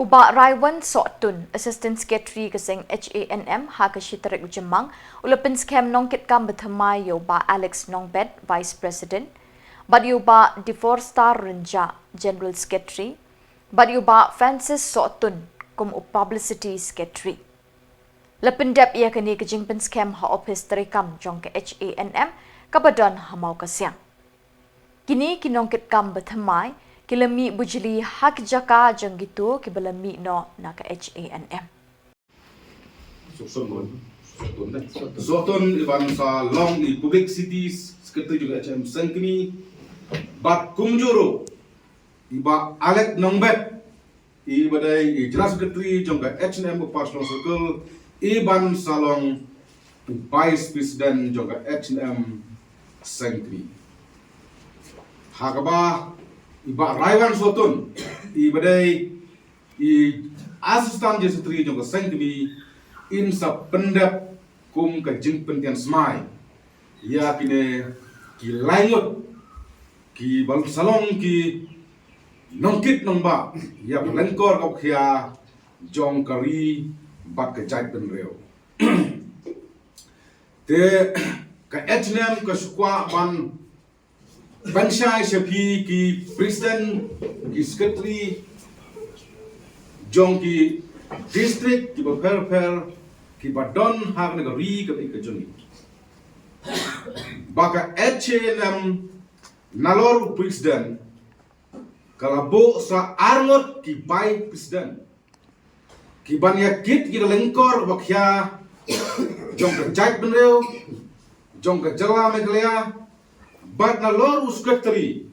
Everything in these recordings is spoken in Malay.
Uba Raiwan Sotun, Assistant Secretary kasing HANM Hakashitarik Ujemang, ulapin scam nongkit kam bethamai yoba Alex Nongbet, Vice President, but yoba Deforestar Renja, General Secretary, but yoba Francis Sotun, kum Publicity Secretary. Lapindep ia kini kejingpen scam ha office terikam jong ke HANM, kabadan hamau kasyang. Kini kinongkit kam bethamai, kilami bujili hak jaka jeng gitu kibalami no naka HANM. Sotun iban sa long i public cities sekretari juga HM sengkini bat kumjuro iba Alex Nongbet i badai i jelas sekretari jongga HM personal circle iban salong vice president jongga HM sengkini hakaba iba Raiwan Sotun i badai i asistan je sekretari jongga sengkini in sa pendap kum ka jingpen tian smai ya kine ki laingot ki bal salong ki nongkit nongba ya lengkor ka khia jong kari bat ka jait ben reo te ka HNM ka sukwa ban banshai shapi ki president ki secretary jong ki district ki per ki badon hak negeri ke ikajuni baka HNM nalor presiden kalabo sa arngot ki bay presiden ki banya kit ki lengkor bakya jong ka jait benreu jong ka jala meglea bat nalor secretary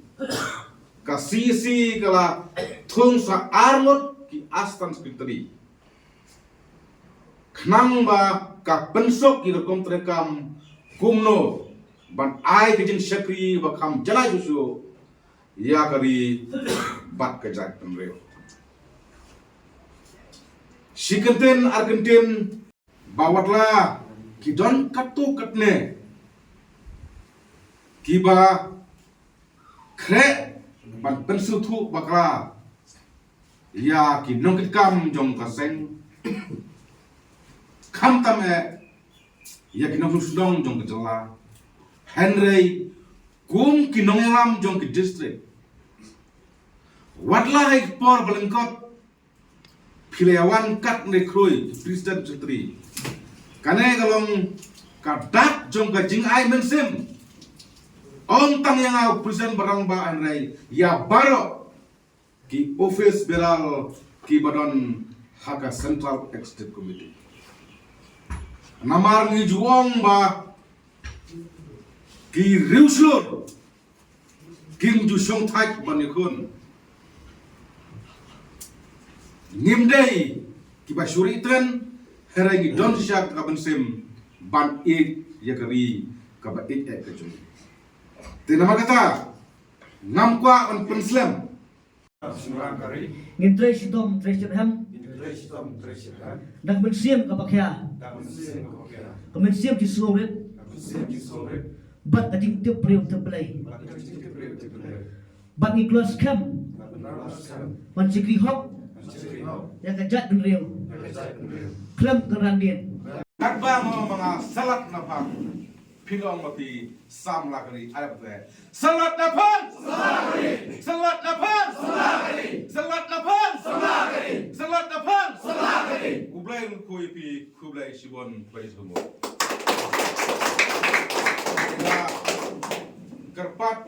ka sisi kala thung sa arngot ki astan secretary Knang ba ka pensok ki rekom terekam kumno ban ai kejin syakri ba kam jalai susu ya kari bat kejat penreo Shikenten Argentin bawatla ki don katu katne ki ba kre ban pensu thu bakra ya ki nongkit kam jong kaseng Kam tame ya kinong sudong jong ke jala Henry kum kinong lam jong ke district watla hai por balengkot pilewan kat ne kroi presiden secretary kane galong kadak jong ke jing ai mensim on tang yang au presiden barang ba Henry ya baro ki office beral ki badon haka central executive committee namar ni juong ba ki riuslur kim ju song thai banikun nimdei ki ba shuritan herangi don syak ka bensim ban ik yakari ka ba ik ka jung te nama kata ngam kwa on penslam Ngintresh dom tresh ham dak bensim ka bakya kemensiam di Slovet bat ading tip prium terplay bat iklas kam ban sikri hok yang kejat ben real klam kerandien nakba mo mga salat na pang pilong mapi sam lakari ayap te salat na pang salat na pang salat na pang salat na pang ublay ko ipi kublay shibon place mo kerpat